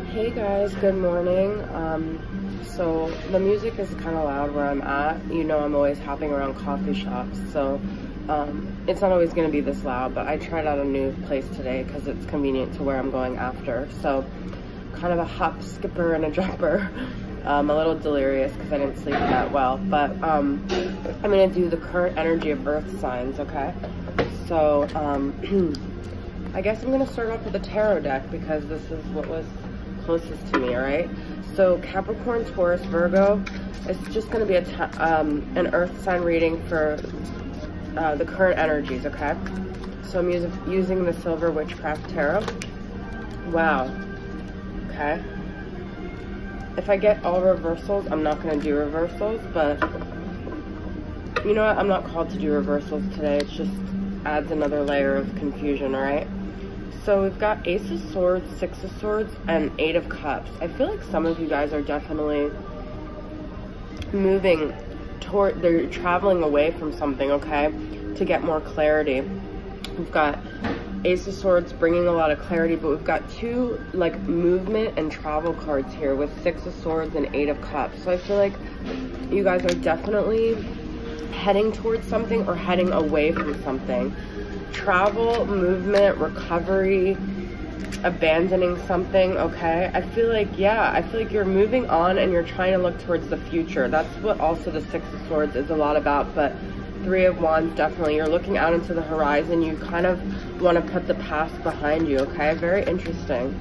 Hey guys, good morning. So the music is kind of loud where I'm at. You know, I'm always hopping around coffee shops, so it's not always going to be this loud, but I tried out a new place today because it's convenient to where I'm going after. So kind of a hop, skipper, and a jumper. I'm a little delirious because I didn't sleep that well, but I'm going to do the current energy of earth signs, okay? So I guess I'm going to start off with the tarot deck because this is what was closest to me, all right? So Capricorn, Taurus, Virgo, it's just going to be an earth sign reading for the current energies, okay? So I'm using the Silver Witchcraft Tarot. Wow. Okay. If I get all reversals, I'm not going to do reversals, but you know what? I'm not called to do reversals today. It just adds another layer of confusion, all right? So we've got Ace of Swords, Six of Swords, and Eight of Cups. I feel like some of you guys are definitely moving toward, they're traveling away from something, okay, to get more clarity. We've got Ace of Swords bringing a lot of clarity, but we've got two, like, movement and travel cards here with Six of Swords and Eight of Cups. So I feel like you guys are definitely heading towards something or heading away from something. Travel, movement, recovery, abandoning something, okay? I feel like, yeah, I feel like you're moving on and you're trying to look towards the future. That's what also the Six of Swords is a lot about, but Three of Wands, definitely. You're looking out into the horizon. You kind of want to put the past behind you, okay? Very interesting.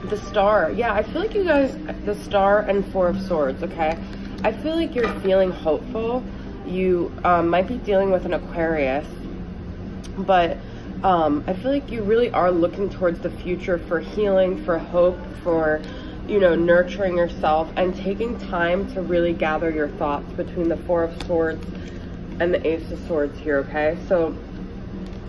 The Star. Yeah, I feel like you guys, the Star and Four of Swords, okay? I feel like you're feeling hopeful. You might be dealing with an Aquarius, but I feel like you really are looking towards the future for healing, for hope, for, you know, nurturing yourself and taking time to really gather your thoughts between the Four of Swords and the Ace of Swords here, okay? So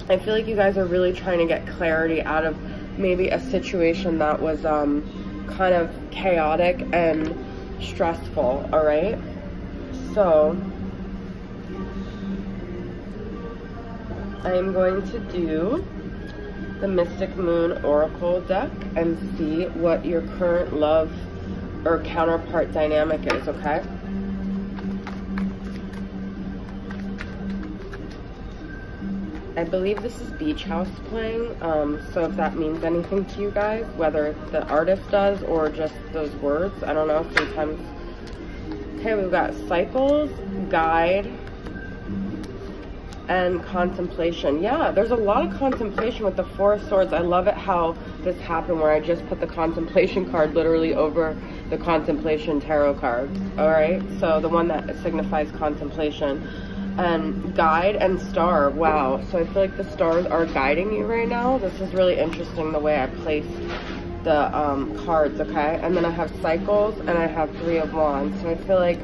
I feel like you guys are really trying to get clarity out of maybe a situation that was kind of chaotic and stressful, all right? So I am going to do the Mystic Moon Oracle deck and see what your current love or counterpart dynamic is, okay? I believe this is Beach House playing, so if that means anything to you guys, whether the artist does or just those words, I don't know, sometimes. Okay, we've got Cycles, Guide, and Contemplation. Yeah, there's a lot of contemplation with the Four of Swords. I love it how this happened where I just put the Contemplation card literally over the Contemplation tarot card. All right, so the one that signifies contemplation. And Guide and Star. Wow, so I feel like the stars are guiding you right now. This is really interesting the way I placed the cards, okay? And then I have Cycles and I have Three of Wands. So I feel like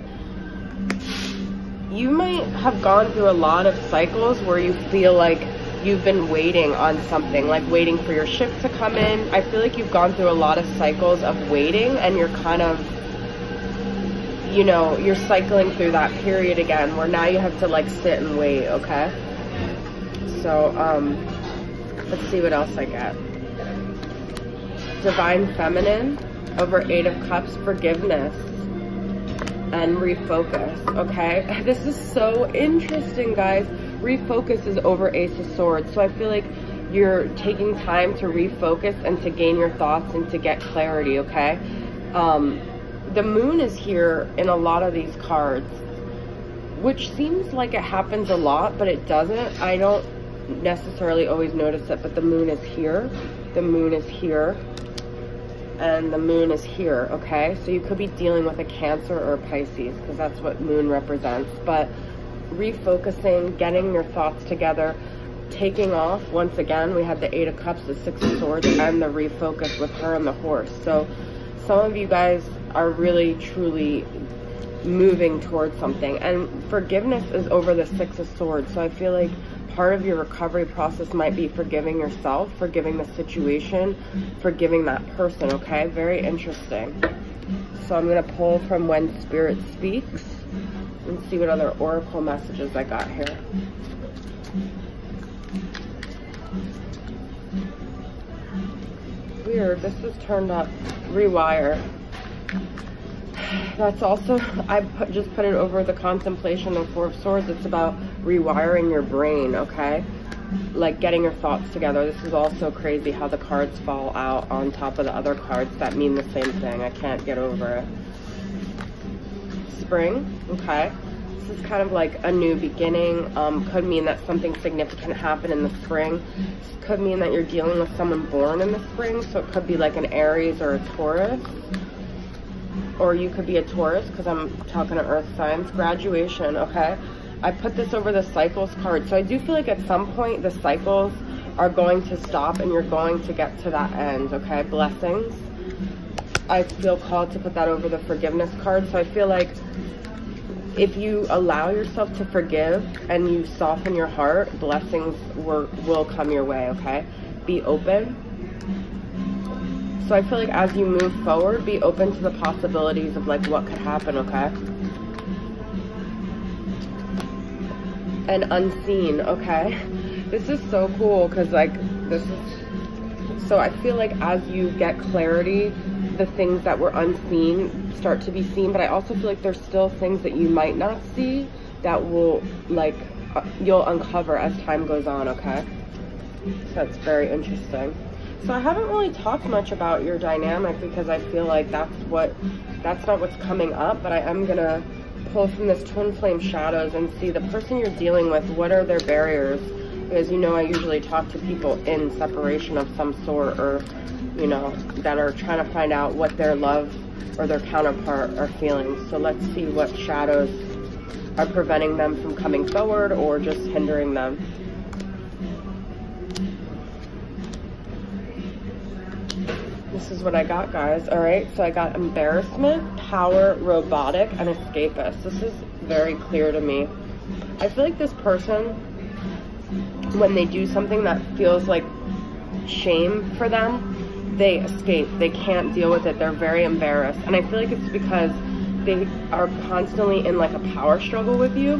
you might have gone through a lot of cycles where you feel like you've been waiting on something, like waiting for your ship to come in. I feel like you've gone through a lot of cycles of waiting and you're kind of, you know, you're cycling through that period again where now you have to like sit and wait, okay? So, let's see what else I get. Divine Feminine over Eight of Cups, Forgiveness and Refocus, okay? This is so interesting, guys. Refocus is over Ace of Swords. So I feel like you're taking time to refocus and to gain your thoughts and to get clarity, okay? The Moon is here in a lot of these cards, which seems like it happens a lot, but it doesn't. I don't necessarily always notice it, but the Moon is here. The Moon is here. And the Moon is here, okay? So you could be dealing with a Cancer or a Pisces because that's what Moon represents. But refocusing, getting your thoughts together, taking off. Once again, we had the Eight of Cups, the Six of Swords, and the refocus with her and the Horse. So some of you guys are really, truly moving towards something. And forgiveness is over the Six of Swords. So I feel like part of your recovery process might be forgiving yourself, forgiving the situation, forgiving that person, okay? Very interesting. So I'm going to pull from When Spirit Speaks and see what other oracle messages I got here. weird. This is turned up. Rewire. That's also, just put it over the contemplation of Four of Swords. It's about rewiring your brain, okay? Like getting your thoughts together. This is also crazy how the cards fall out on top of the other cards that mean the same thing. I can't get over it. Spring, okay? This is kind of like a new beginning. Could mean that something significant happened in the spring. This could mean that you're dealing with someone born in the spring, so it could be like an Aries or a Taurus. Or you could be a Taurus, because I'm talking to earth signs. Graduation, okay? I put this over the cycles card. So I do feel like at some point the cycles are going to stop and you're going to get to that end, okay? Blessings. I feel called to put that over the forgiveness card. So I feel like if you allow yourself to forgive and you soften your heart, blessings will come your way, okay? Be open. So I feel like as you move forward, be open to the possibilities of like what could happen, okay? And unseen, okay? This is so cool because like this is, so I feel like as you get clarity, the things that were unseen start to be seen, but I also feel like there's still things that you might not see that will like, you'll uncover as time goes on, okay? So that's very interesting. So I haven't really talked much about your dynamic because I feel like that's not what's coming up, but I am gonna pull from this twin flame shadows and see the person you're dealing with, what are their barriers? Because you know I usually talk to people in separation of some sort, or you know, that are trying to find out what their love or their counterpart are feeling. So let's see what shadows are preventing them from coming forward or just hindering them. This is what I got, guys. All right, so I got embarrassment, power, robotic, and escapist. This is very clear to me. I feel like this person, when they do something that feels like shame for them, they escape. They can't deal with it. They're very embarrassed. And I feel like it's because they are constantly in like a power struggle with you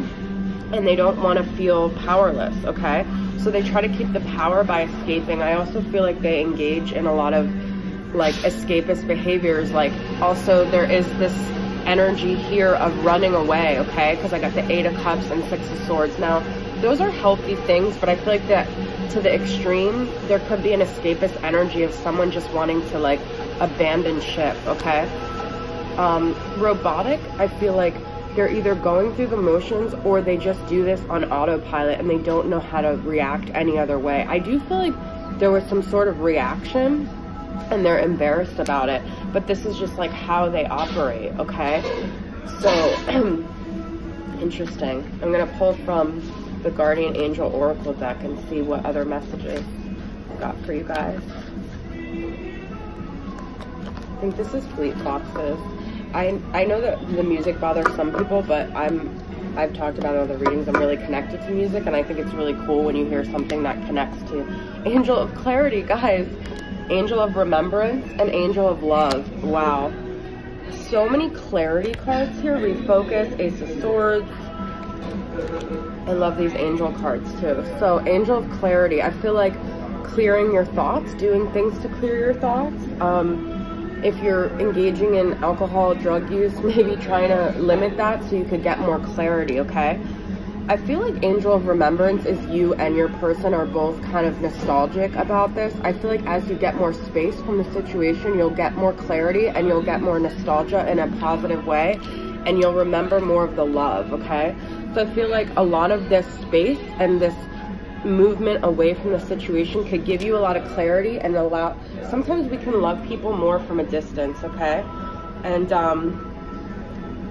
and they don't want to feel powerless, okay? So they try to keep the power by escaping. I also feel like they engage in a lot of like escapist behaviors. Like also there is this energy here of running away, okay? Because I got the 8 of Cups and 6 of Swords. Now, those are healthy things, but I feel like that to the extreme, there could be an escapist energy of someone just wanting to like abandon ship, okay? Robotic, I feel like they're either going through the motions or they just do this on autopilot and they don't know how to react any other way. I do feel like there was some sort of reaction and they're embarrassed about it, but this is just like how they operate, okay? So interesting. I'm gonna pull from the Guardian Angel Oracle deck and see what other messages I got for you guys. I think this is Fleet Foxes. I know that the music bothers some people, but I've talked about in other readings, I'm really connected to music, and I think it's really cool when you hear something that connects to Angel of Clarity, guys. Angel of Remembrance and Angel of Love. Wow. So many clarity cards here. Refocus, Ace of Swords. I love these angel cards too. So Angel of Clarity, I feel like clearing your thoughts, doing things to clear your thoughts. If you're engaging in alcohol, drug use, maybe trying to limit that so you could get more clarity, okay? I feel like Angel of Remembrance is you and your person are both kind of nostalgic about this. I feel like as you get more space from the situation, you'll get more clarity and you'll get more nostalgia in a positive way, and you'll remember more of the love, okay? So I feel like a lot of this space and this movement away from the situation could give you a lot of clarity and allow, sometimes we can love people more from a distance, okay? And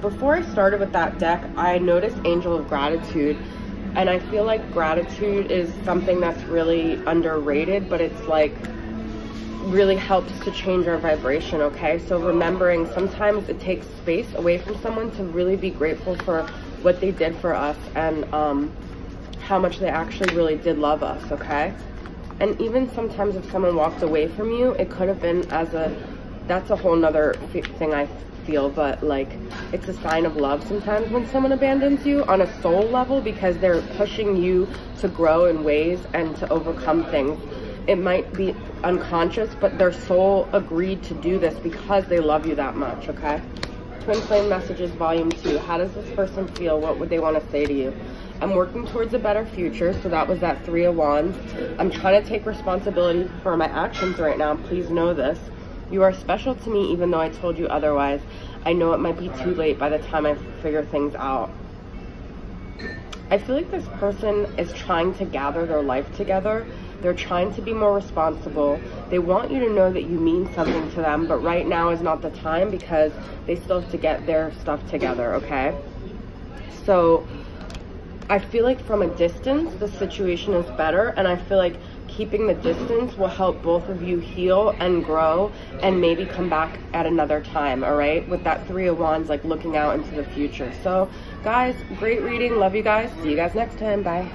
before I started with that deck, I noticed Angel of Gratitude, and I feel like gratitude is something that's really underrated, but it's like really helps to change our vibration, okay? So remembering sometimes it takes space away from someone to really be grateful for what they did for us and how much they actually really did love us, okay? And even sometimes if someone walked away from you, it could have been as a, that's a whole nother thing I feel, but like it's a sign of love sometimes when someone abandons you on a soul level, because they're pushing you to grow in ways and to overcome things. it might be unconscious, but their soul agreed to do this because they love you that much, okay? Twin Flame Messages, Volume 2. How does this person feel? What would they want to say to you? I'm working towards a better future. So that was that 3 of Wands. I'm trying to take responsibility for my actions right now. Please know this. You are special to me even though I told you otherwise. I know it might be too late by the time I figure things out. I feel like this person is trying to gather their life together. They're trying to be more responsible. They want you to know that you mean something to them, but right now is not the time because they still have to get their stuff together, okay? So I feel like from a distance, the situation is better, and I feel like keeping the distance will help both of you heal and grow and maybe come back at another time, all right? With that 3 of Wands, like looking out into the future. So guys, great reading. Love you guys. See you guys next time. Bye.